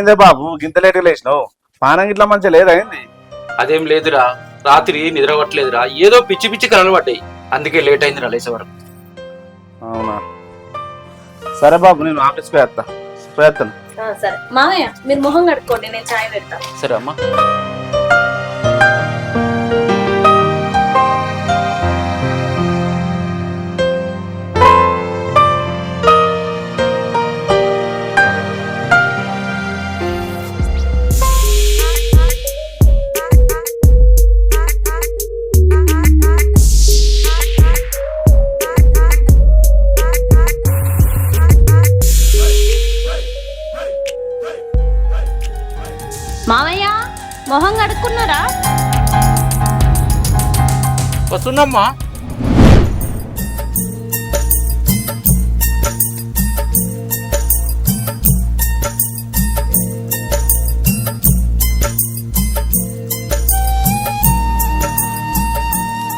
ఏమైందే బాబు గింత లేట్ లేచినావు? పానం గిట్లా మంచిగా లేదైంది? అదేం లేదురా, రాత్రి నిద్రపట్టలేదురా, ఏదో పిచ్చి పిచ్చి కలలు పడ్డాయి, అందుకే లేట్ అయిందిరా లేచే వరకు. అవునా, సరే బాబు నేను ఆఫీస్కి పోయేస్తాను. సరే మామయ్య, మీరు మొహం కడుక్కోండి, నేను చాయ్ పెడతాను. సరే అమ్మా. మామయ్య, మొహం కడుక్కున్నారా? వస్తుందమ్మా.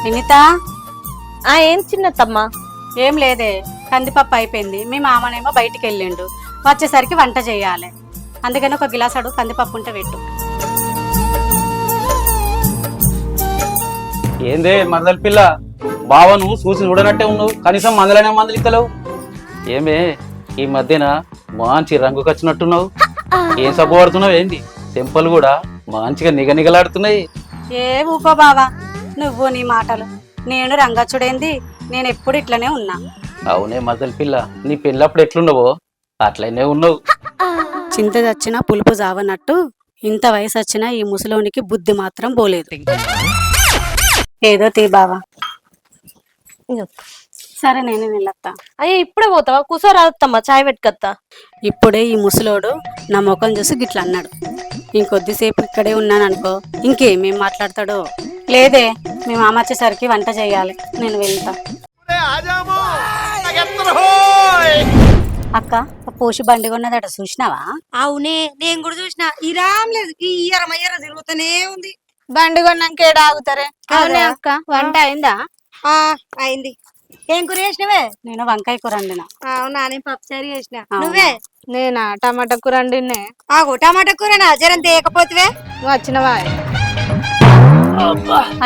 వినిత, ఏం చిన్నత్తమ్మా? ఏం లేదే, కందిపప్పు అయిపోయింది. మీ మామనేమో బయటికి వెళ్ళిండు, వచ్చేసరికి వంట చేయాలి. అందుకని ఒక గిలాస్ అడుగు కందిపప్పు ఉంటే పెట్టు. ఏందే మరదల పిల్ల, బావను చూసి చూడనట్టే ఉన్నావు, కనీసం మందలనే మందులు ఇస్తలేవు. ఏమే ఈ మధ్యన మంచి రంగుకి వచ్చినట్టున్నావు, ఏం సబ్బు పడుతున్నావు ఏంది? చెంపలు కూడా మంచిగా నిగనిగలాడుతున్నాయి. ఏ ఊకో బావా, నువ్వు నీ మాటలు. నేను రంగచ్చుడేంది, నేను ఎప్పుడు ఇట్లనే ఉన్నా. అవునే మరదల పిల్ల, నీ పెళ్ళప్పుడు ఎట్లున్నావో అట్లనే ఉన్నావు. చింత చచ్చినా పులుపు జావనట్టు ఇంత వయసు వచ్చినా ఈ ముసలోనికి బుద్ధి మాత్రం పోలేదు. ఏదో తీ బావా. సరే నేను వెళ్ళొత్తా. అయ్యో ఇప్పుడే పోతావా? కూసోరాదమ్మా, చాయ్ పెట్టుకత్తా. ఇప్పుడే ఈ ముసలోడు నా ముఖం చూసి గిట్ల అన్నాడు. ఇంకొద్దిసేపు ఇక్కడే ఉన్నాను అనుకో, ఇంకేమేం మాట్లాడతాడో. లేదే, మీ మామ వచ్చేసరికి వంట చేయాలి, నేను వెళ్తా. అక్క, పోషి బండి కొన్నదట చూసినావా? అవునే, నేను కూడా చూసిన. ఈ రామ్ లేదు, ఈ ఎర్ర తిరుగుతూనే ఉంది. బండి కొన్నాక ఏడ ఆగుతారే? అవునే అక్క, వంట అయిందా? అయింది. ఏం కూర చేసినవే? నేను వంకాయ కూర వండినా. అవునా, నేను పప్పుచారు చేసిన. నువ్వే? నేనా టమాటా కూర వండినే. ఆగు, టమాటా కూరనా? జరం తేకపోతువే. నువ్వు వచ్చినవా?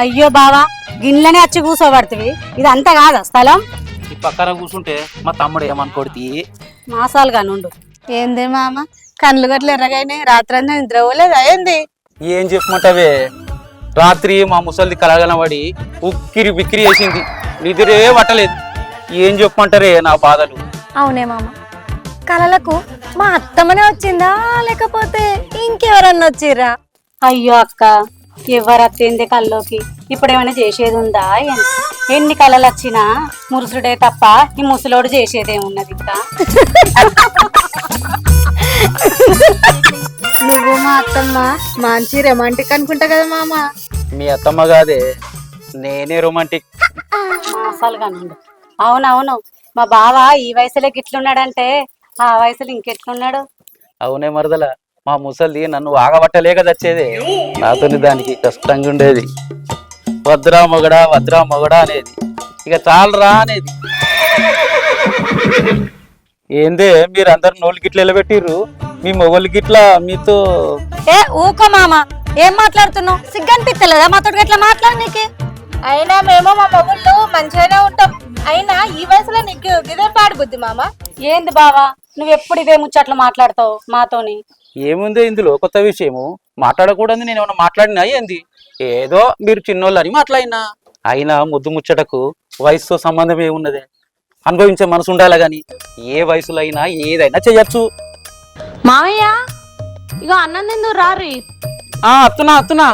అయ్యో బావా, గిన్నెలనే వచ్చి కూర్చోబడుతుంది. ఇది అంతా కాదా స్థలం? ఈ పక్కన కూర్చుంటే మా తమ్ముడు ఏమనుకోడితి. మాసాలుగా నుండు. ఏంది మామ, కళ్ళు గట్ల ఎర్రగానే రాత్రంతా నిద్ర పోలేదా ఏంది? ఏం చెప్పమంటావే, రాత్రి మా ముసలిది కలగనబడి ఉక్కిరి బిక్కిరి వేసింది, నిద్రే పట్టలేదు. ఏం చెప్పమంటారే నా బాధలు. అవునే మామ, కలలకు మా అత్తమ్మనే వచ్చిందా లేకపోతే ఇంకెవరన్నా వచ్చిర్రా? అయ్యో అక్క, ఎవరత్తింది కల్లోకి? ఇప్పుడేమైనా చేసేది ఉందా? ఎన్ని కళలు వచ్చినా మురుసుడే తప్ప ఈ ముసలోడు చేసేదేమున్నది ఇంకా? నువ్వు మా అత్తమ్మ మంచి రొమాంటిక్ అనుకుంటా కదా మామ. మీ అత్తమ్మ కాదే, నేనే రొమాంటిక్. మాసాలుగా నుండు. అవునవును, మా బావ ఈ వయసులో గిట్లున్నాడంటే ఆ వయసులో ఇంకెట్లున్నాడు? అవునే మరదల, మా ముసలి నన్ను ఆగబట్టలేక చచ్చేదే, నాతోని దానికి కష్టంగా ఉండేది. వద్రా మొగడా అనేది, ఇక చాలరా అనేది. ఏందే మీరందరు నోళ్ళు గిట్ల ఎలబెట్టిర్రు, మీ మొగోళ్ళు గిట్లా మీతో? ఏ ఊకో మామ, ఏం మాట్లాడుతున్నావు? సిగ్గనిపిస్తలేదా మాతో గట్లా మాట్లాడనీకి? అయినా మేము మా మొగుళ్ళు మంచిగానే ఉంటాం. అయినా ఈ వయసులో నీకు ఇదే పాడు బుద్ధి మామ. ఏంది బావా, నువ్వు ఎప్పుడు ఇదే ముచ్చట్లు మాట్లాడతావు మాతోని? ఏముంది ఇందులో కొత్త విషయము? మాట్లాడకూడదు నేను ఏమన్నా మాట్లాడినా ఏంది? ఏదో మీరు చిన్నోళ్ళు అని మాట్లాడినా. అయినా ముద్దు ముచ్చటకు వయసుతో సంబంధం ఏమున్నదే? అనుభవించే మనసు ఉండాలి గాని ఏ వయసులో అయినా ఏదైనా చెయ్యొచ్చు. మామయ్య, ఇక అన్నం తిందు రారి. అత్తునా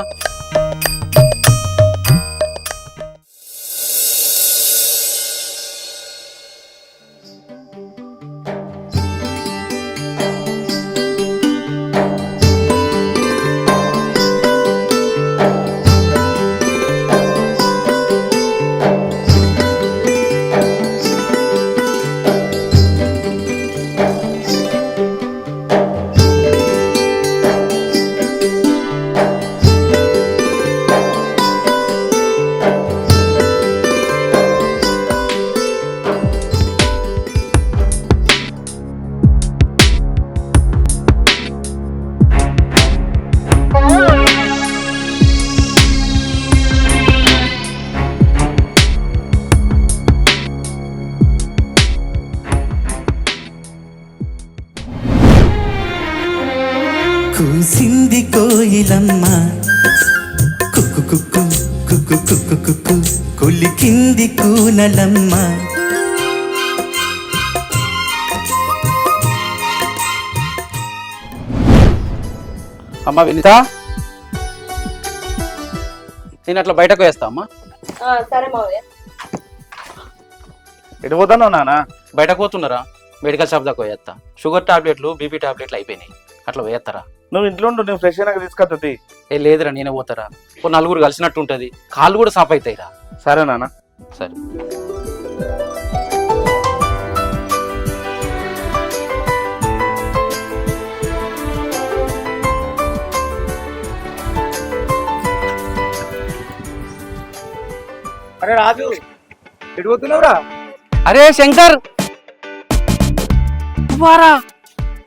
కుక్కు కుక్కు కులికింది కూనలమ్మ. అమ్మ వినిత, నేను అట్లా బయటకు వేస్తా అమ్మా. సరే మావయ్య. ఎటు పోతున్నావు నాన్న? బయటకు పోతున్నారా? మెడికల్ షాప్ దాకా పోయేస్తా. షుగర్ టాబ్లెట్లు, బీపీ టాబ్లెట్లు అయిపోయినాయి. అట్లా పోయేస్తారా? నువ్వు ఇంట్లో ఉండు, నేను ఫ్రెష్ అయినాక తీసుకొస్తుంది. ఏ లేదురా, నేనే పోతారా. ఓ నలుగురు కలిసినట్టు ఉంటుంది, కాళ్ళు కూడా సాఫ్ అవుతాయిరా. సరే నాన్న. సరే. అరే రాజు, ఎటు పోతున్నావురా? అరే శంకర్, వారా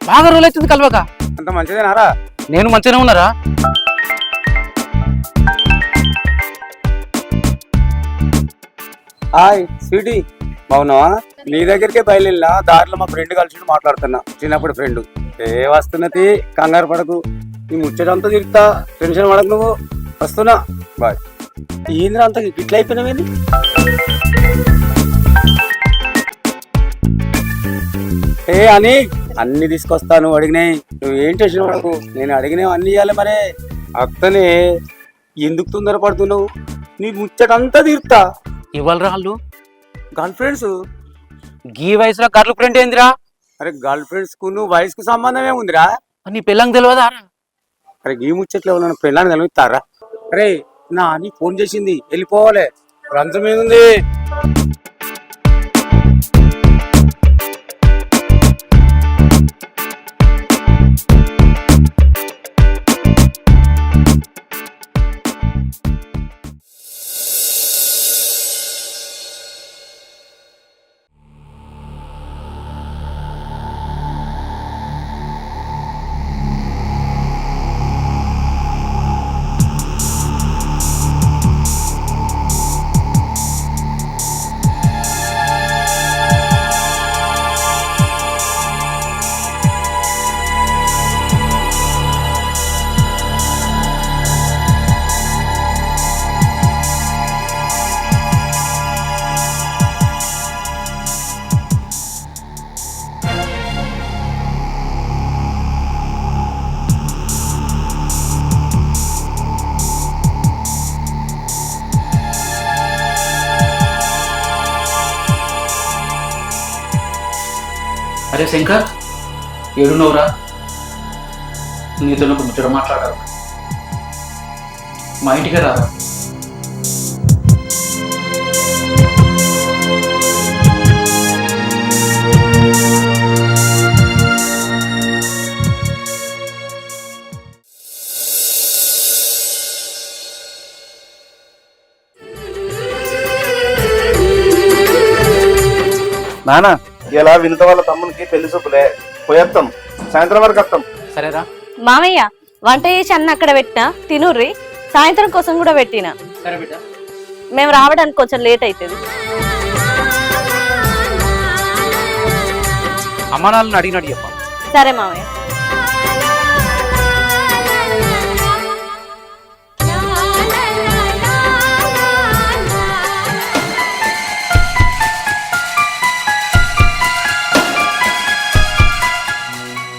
బాగా రోజులైతుంది కలవక. అంత మంచిదేనారా? నేను మంచిగానే ఉన్నారా? హాయ్ స్వీటీ, బాగున్నావా? నీ దగ్గరికే బయలుదేరినా, దారిలో మా ఫ్రెండ్ కలిసి మాట్లాడుతున్నా, చిన్నప్పుడు ఫ్రెండ్. ఏ వస్తున్నది, కంగారు పడకు, నీ ముచ్చటంతా తిరుగుతా, టెన్షన్ పడకు నువ్వు. వస్తున్నా, బాయ్. ఏంద్ర అంత ఇట్లా అయిపోయినావేంది? ఏ అని అన్ని తీసుకొస్తాను అడిగినాయి, నువ్వు ఏం టెన్షన్ పడకు. నేను అడిగినవి అన్ని ఇవ్వాలి మరే. అత్తనే ఎందుకు తొందరపడుతున్నావు? నీ ముచ్చటంతా తీరుతా. ఇవాళ రాళ్ళు గర్ల్ ఫ్రెండ్స్. గీ వయసులో గర్ల్ ఫ్రెండ్ ఏందిరా? అరే గర్ల్ ఫ్రెండ్స్ కు నువ్వు వయసుకు సంబంధం ఏముందిరా? నీ పిల్లంకి తెలియదా? అరే ఈ ముచ్చట్లు ఎవరైనా పెళ్ళాన్ని కలుగుతారా? అరే నా అని ఫోన్ చేసింది, వెళ్ళిపోవాలి. రంజం ఏముంది? అరే శంకర్, ఏడున్నవరా? నీతో ఒక ముచ్చట మాట్లాడాలి. మా ఇంటికి రారా? నాన్న, ఇలా వినిత వాళ్ళ తమ్మునికి పెళ్లి చూపులే, పోయేస్తాం, సాయంత్రం వరకు వస్తాం. సరేరా? మామయ్య వంట చేసి అన్న అక్కడ పెట్టినా తినుర్రి, సాయంత్రం కోసం కూడా పెట్టినా. సరే బిడ్డ. మేము రావడానికి కొంచెం లేట్ అవుతుంది. అమ్మ నాన్నని అడిగినట్టు చెప్ప. సరే మామయ్య.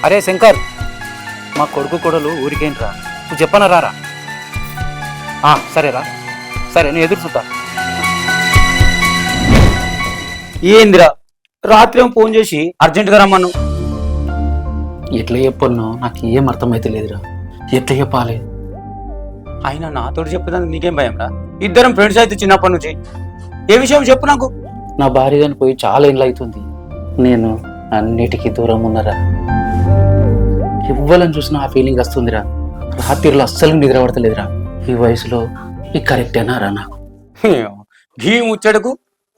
అరే శంకర్, మా కొడుకు కొడలు ఊరికేంట్రా? నువ్వు చెప్పన రారా? సరేరా, సరే నేను ఎదురు చూస్తా. ఏందిరా రాత్రి ఏమో ఫోన్ చేసి అర్జెంటుగా రమ్మను. ఎట్లా చెప్పను, నాకు ఏం అర్థమైతే లేదురా. ఎట్లా చెప్పాలి? అయినా నాతోటి చెప్పేదానికి నీకేం భయం రా? ఇద్దరం ఫ్రెండ్స్ అయితే చిన్నప్పటి నుంచి. ఏ విషయం చెప్పు నాకు. నా భార్య పోయి చాలా ఏళ్ళు అవుతుంది. నేను అన్నిటికీ దూరం ఉన్నారా. ఇవ్వాలని చూసినా ఆ ఫీలింగ్ వస్తుందిరా. రాత్రిలో అస్సలు నిద్ర పడతలేదురా. ఈ వయసులో ఇది కరెక్టేనా రా నాకు? గీ ముచ్చటకు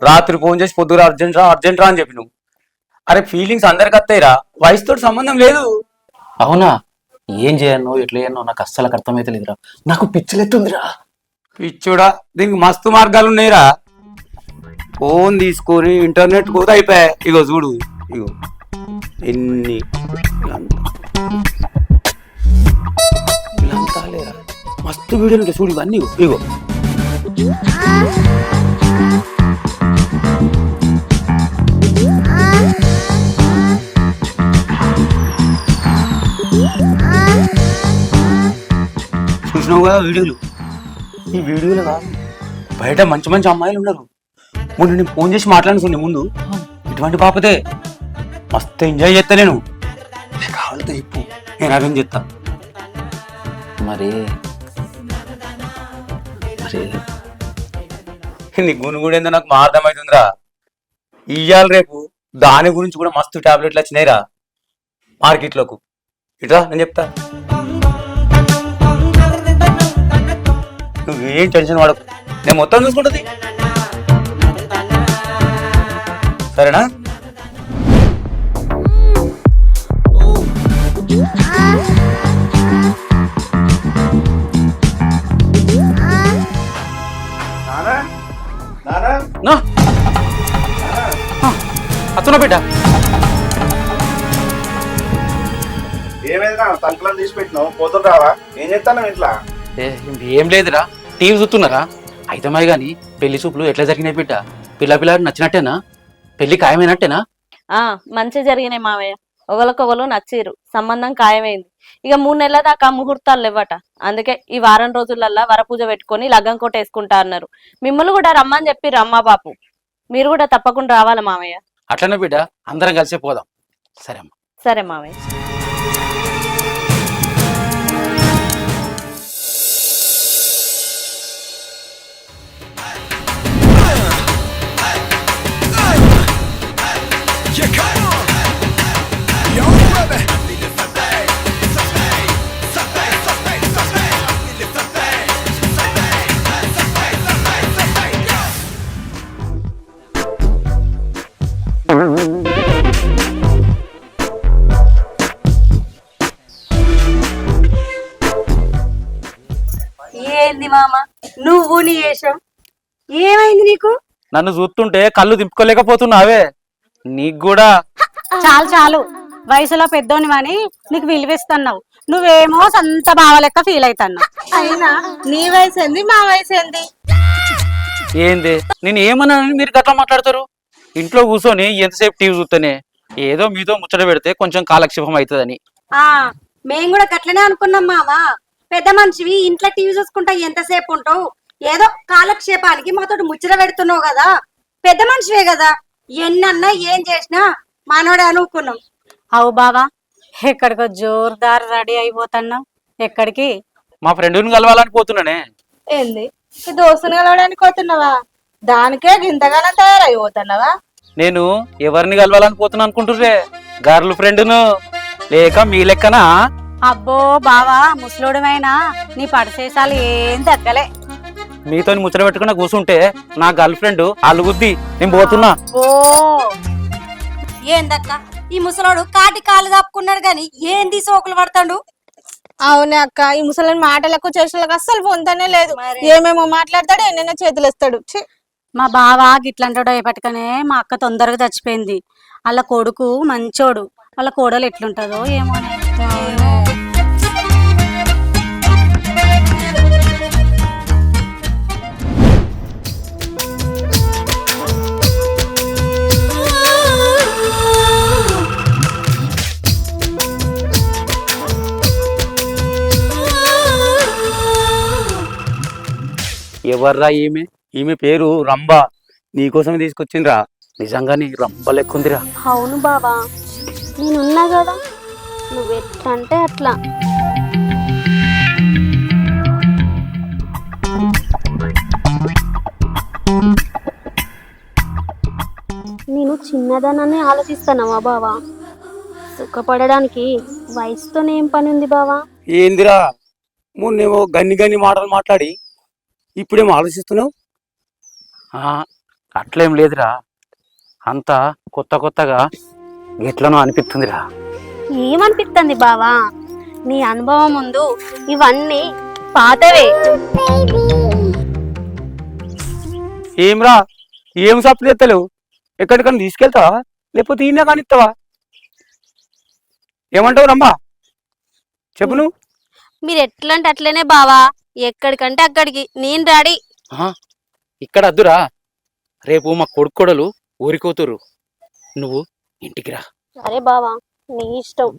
రాత్రి ఫోన్ చేసి పొద్దుగా అర్జెంట్ రా అని చెప్పి నువ్వు. అరే ఫీలింగ్స్ అందరికి వస్తాయిరా, వయసుతో సంబంధం లేదు. అవునా? ఏం చేయను ఎట్లా చేయను నాకు అస్సలు అర్థమైతే లేదురా. నాకు పిచ్చలెత్తుందిరా. పిచ్చుడా, దీనికి మస్తు మార్గాలు ఉన్నాయిరా. ఫోన్ తీసుకొని ఇంటర్నెట్ కూడా అయిపోయాయి. ఇగో చూడు, ఇగో ఎన్ని మస్తు వీడియోలు చూడు. ఇవన్నీ ఇగో చూసినావు కదా వీడియోలు, ఈ వీడియోలు కాదు బయట మంచి మంచి అమ్మాయిలు ఉన్నారు. మొన్న నేను ఫోన్ చేసి మాట్లాడుతుండే ముందు, ఇటువంటి పాపతే మస్తు ఎంజాయ్ చేస్తా నేను. నీకు కావాలితే చెప్పు, నేను అరేంజ్ చేస్తా. మరి నీ గుణు కూడా ఏందో నాకు మా అర్థమవుతుందిరా. ఇయ్యాల రేపు దాని గురించి కూడా మస్తు టాబ్లెట్లు వచ్చినాయిరా మార్కెట్లోకి. ఇట్రా నేను చెప్తా, నువ్వేం టెన్షన్ పడకు, నేను మొత్తం చూసుకుంటుంది. సరేనా? అతున్నా బిడ్డ, ఏమైందిరా తలుపులను తీసి పెట్టినావు, పోతుంటావా? ఏం చేస్తాను ఇంట్లో? ఏం లేదురా, టీవీ చూస్తున్నారా? అయితమాయి గాని పెళ్లి చూపులు ఎట్లా జరిగినాయి బిడ్డ? పిల్లాడు నచ్చినట్టేనా? పెళ్లి ఖాయమైనట్టేనా? మంచి జరిగినాయి మావయ్య, ఒకరికొకరు నచ్చిరు, సంబంధం ఖాయమైంది. ఇక 3 నెలల దాకా ముహూర్తాలు లేవట. అందుకే ఈ వారం రోజులల్లా వరపూజ పెట్టుకొని లగ్గం కోట వేసుకుంటా అన్నారు. మిమ్మల్ని కూడా రమ్మని చెప్పి రమ్మా బాపు, మీరు కూడా తప్పకుండా రావాలి మావయ్య. అట్లనే బిడ్డ, అందరం కలిసే పోదాం. సరే అమ్మా. సరే మావయ్య. ఏంది మామ నువ్వు నీ వేషం? ఏమైంది నీకు? నన్ను చూస్తుంటే కళ్ళు దింపుకోలేకపోతున్నావే. నీకు కూడా చాలు చాలు, వయసులో పెద్దోనివని నీకు విలువిస్తున్నావు, నువ్వేమో సొంత బావ లెక్క ఫీల్ అవుతున్నావు. అయినా నీ వయసు ఏంది, మా వయసు ఏంది? ఏంది నేను ఏమన్నానని మీరు గట్లా మాట్లాడతారు? ఇంట్లో కూర్చొని ఎంతసేపు టీవీ చూస్తేనే ఏదో మీతో ముచ్చట పెడితే కొంచెం కాలక్షేపం అవుతుందని. మేము కూడా గట్లనే అనుకున్నాం మామ. పెద్ద మనిషివి, ఇంట్లో టీవీ చూసుకుంటా ఎంతసేపు ఉంటావు? ఏదో కాలక్షేపానికి మాతో ముచ్చట పెడుతున్నావు కదా, పెద్ద మనిషివే కదా, ఎన్నన్నా ఏం చేసినా మనోడే అనుకున్నాం. అవు బావా, ఎక్కడికో జోర్దార్ రెడీ అయిపోతున్నావు. ఎక్కడికి? మా ఫ్రెండ్ని కలవాలని పోతున్నానే. ఏంది ఈ దోస్తుని కలవడానికి పోతున్నావా? దానికే గింతగానం తయారైపోతున్నావా? నేను ఎవరిని కలవాలని పోతున్నా అనుకుంటుర్రే? గర్ల్ ఫ్రెండ్ను, లేక మీ లెక్కనా? అబ్బో బావా, ముసలోడమైనా నీ పడిసేసాలు ఏం తగ్గలే. మీతో ముచ్చట పెట్టుకున్నా కూర్చుంటే నా గర్ల్ ఫ్రెండ్ అలుగుద్ది, నేను పోతున్నా. ఓ ఏందక్క, ఈ ముసలోడు కాటి కాలు కప్పుకున్నాడు గాని ఏంది సోకులు పడతాడు? అవునే అక్క, ఈ ముసలిని మాటలకు చేసేలకు అస్సలు పొందనే లేదు. ఏమేమో మాట్లాడతాడు, ఎన్నెన్నో చేతులు ఇస్తాడు. మా బావ గిట్లంటాడు పట్టుకనే మా అక్క తొందరగా చచ్చిపోయింది. వాళ్ళ కొడుకు మంచోడు, వాళ్ళ కోడలు ఎట్లుంటదో ఏమో. ఎవర్రా ఈమె? ఈమె పేరు రంభ. నీకోసమే తీసుకొచ్చిండ్రా. నిజంగానే రంభ లెక్కుందిరా. అవును బాబా, నేనున్నా కదా, నువ్వు ఎట్లా అంటే అట్లా. నేను చిన్నదనాన్ని ఆలోచిస్తానవా బావా? సుఖపడడానికి వయసుతోనే ఏం పని ఉంది బావా? ఏందిరా మొన్నేమో గన్ని మాటలు మాట్లాడి ఇప్పుడేమో ఆలోచిస్తున్నావు? అట్లేం లేదురా, అంతా కొత్తగా ఎట్లనో అనిపిస్తుందిరా. ఏమనిపిస్తుంది బావా? నీ అనుభవం ముందు ఇవన్నీ పాతవే. ఏమ్రా, ఏం సప్పు చేస్తలేవు? ఎక్కడికన్నా తీసుకెళ్తావా లేకపోతే ఈయన కానిస్తావా? ఏమంటావు రమ్మా, చెప్పు నువ్వు. మీరు ఎట్లా అంటే అట్లనే బావా, ఎక్కడికంటే అక్కడికి నేను రెడీ. ఇక్కడ అద్దురా, రేపు మా కొడుకోడలు ఊరికోతురు, నువ్వు ఇంటికి రా. సరే బావా, నీ ఇష్టం.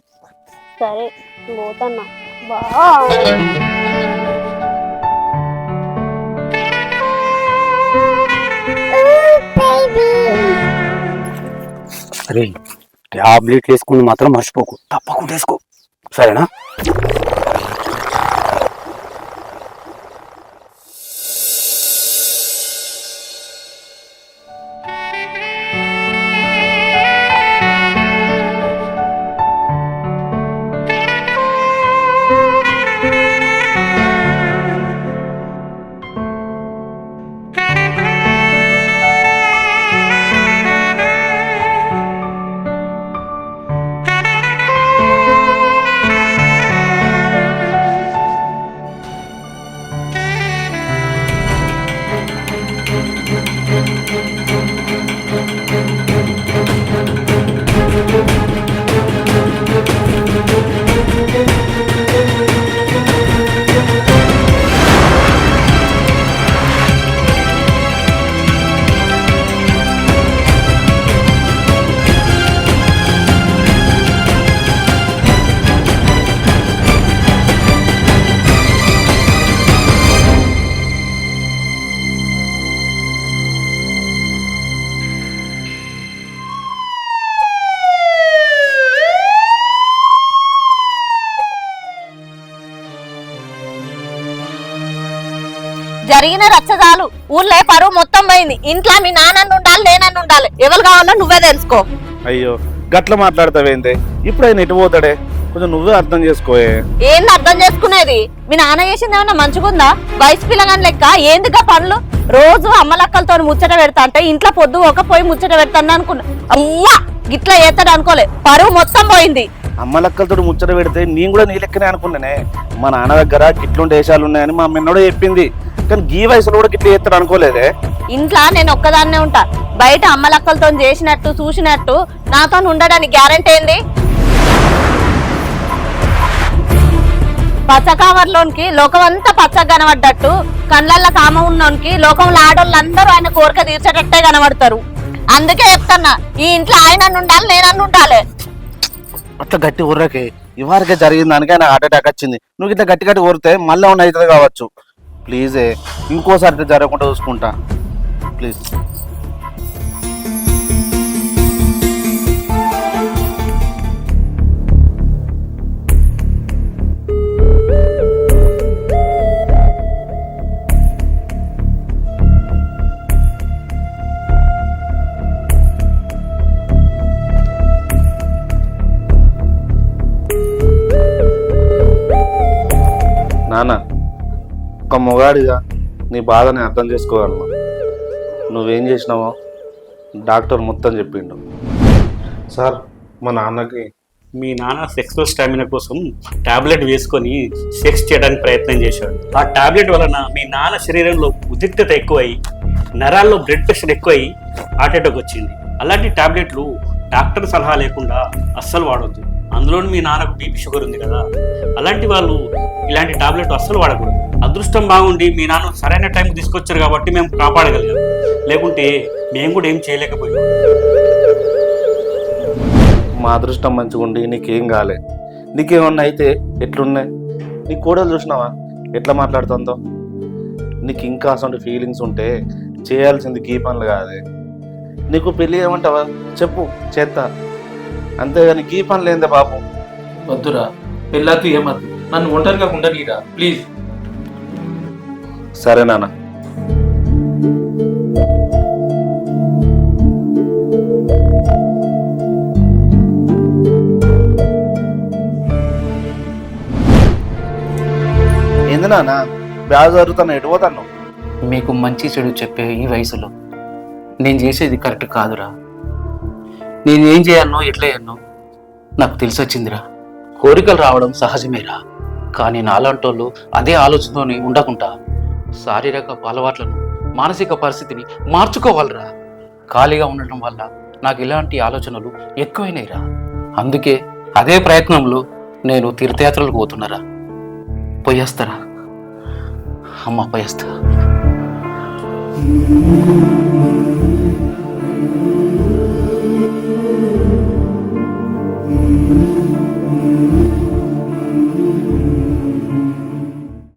సరే పోతన్నా బా. అరే టాబ్లెట్ వేసుకుని మాత్రం మర్చిపోకు, తప్పకుండా వేసుకో, సరేనా? జరిగిన రచ్చ చాలు, ఊళ్ళో పరువు మొత్తం పోయింది. ఇంట్లో మీ నాన్న ఉండాలి, నేనన్ను ఉండాలి. ఎవరు కావాలో నువ్వే తెలుసుకో. అయ్యో గట్ల మాట్లాడతావేందే? ఇప్పుడు ఆయన ఎటు పోతాడే? కొంచెం నువ్వే అర్థం చేసుకోయే. ఏంది అర్థం చేసుకునేది? మీ నాన్న చేసింది ఏమన్నా మంచిగుందా? వయసు పిల్లగాని లెక్క ఏందిగా పనులు? రోజు అమ్మలక్కలతో ముచ్చట పెడతా అంటే ఇంట్లో పొద్దు ఒక పోయి ముచ్చట పెడతాను అనుకున్నా. అమ్మా గిట్లా చేస్తాడు అనుకోలే, పరువు మొత్తం పోయింది. అమ్మలక్కలతో ముచ్చట పెడితే నేను కూడా నీ లెక్కనే అనుకున్నానే. మా నాన్న దగ్గర గిట్లుంటే దేశాలు ఉన్నాయని మా అమ్మ కూడా చెప్పింది, కానీ గీ వయసులో కూడా గిట్ల చేస్తాడు అనుకోలేదే. ఇంట్లో నేను ఒక్కదాన్నే ఉంటా, బయట అమ్మలక్కలతో చేసినట్టు చూసినట్టు నాతో ఉండడానికి గ్యారెంటీ ఏంది? పచ్చ కావర్లోనికి లోకం అంతా పచ్చగా కనబడ్డట్టు, కళ్ళల్లో కామ ఉన్నోనికి లోకంలో ఆడోళ్ళందరూ ఆయన కోరిక తీర్చేటట్టే కనబడతారు. అందుకే చెప్తున్నా, ఈ ఇంట్లో ఆయన ఉండాలి, నేనన్ను ఉండాలి. అట్లా గట్టి ఊర్రకే ఇవారికే జరిగిన దానికే నాకు హార్ట్ అటాక్ వచ్చింది. నువ్వు ఇట్లా గట్టి గట్టి ఊరితే మళ్ళీ ఉన్న అవుతుంది కావచ్చు. ప్లీజే ఇంకోసారి ఇట్లా జరగకుండా చూసుకుంటా ప్లీజ్. నాన్న, ఒక మొగాడిగా నీ బాధని అర్థం చేసుకోగలను. నువ్వేం చేసినావో డాక్టర్ మొత్తం చెప్పిండు. సార్ మా నాన్నకి మీ నాన్న సెక్స్లో స్టామినా కోసం టాబ్లెట్ వేసుకొని సెక్స్ చేయడానికి ప్రయత్నం చేశాడు. ఆ టాబ్లెట్ వలన మీ నాన్న శరీరంలో ఉద్రిక్తత ఎక్కువై, నరాల్లో బ్లడ్ ప్రెషర్ ఎక్కువై హార్ట్ అటాక్ వచ్చింది. అలాంటి టాబ్లెట్లు డాక్టర్ సలహా లేకుండా అస్సలు వాడొద్దు. అందులో మీ నాన్నకు బీపీ షుగర్ ఉంది కదా, అలాంటి వాళ్ళు ఇలాంటి టాబ్లెట్ అస్సలు వాడకూడదు. అదృష్టం బాగుండి మీ నాన్న సరైన టైంకి తీసుకొచ్చారు కాబట్టి మేము కాపాడగలిగాం, లేకుంటే మేము కూడా ఏం చేయలేకపోయాం. మా అదృష్టం మంచిగా ఉండి నీకేం కాలే. నీకేమన్నా అయితే ఎట్లున్నాయి? నీ కోడలు చూసినావా ఎట్లా మాట్లాడుతుందో? నీకు ఇంకా అసలు ఫీలింగ్స్ ఉంటే చేయాల్సింది గీ పనులు కాదే. నీకు పెళ్ళి ఏమంటావా చెప్పు, చేస్తా, అంతేగాని గీ పనులు ఏందే బాబు? వద్దురా, పెళ్ళాకు ఏమద్దు, నన్ను ఒంటరిగా ఉండనీరా ప్లీజ్. సరే నాన్న. ఏంది నాన్న బ్యాగ్ జరుగుతాను, ఎటు పోతాను? మీకు మంచి చెడు చెప్పే ఈ వయసులో నేను చేసేది కరెక్ట్ కాదురా. నేను ఏం చేయాలనో ఎట్లా చేయనో నాకు తెలిసొచ్చిందిరా. కోరికలు రావడం సహజమేరా, కానీ నాలాంటోళ్ళు అదే ఆలోచనతోని ఉండకుండా శారీరక అలవాట్లను, మానసిక పరిస్థితిని మార్చుకోవాలిరా. ఖాళీగా ఉండటం వల్ల నాకు ఇలాంటి ఆలోచనలు ఎక్కువైనాయిరా. అందుకే అదే ప్రయత్నంలో నేను తీర్థయాత్రలకు పోతున్నారా. పోయేస్తారా అమ్మ, పోయేస్తా.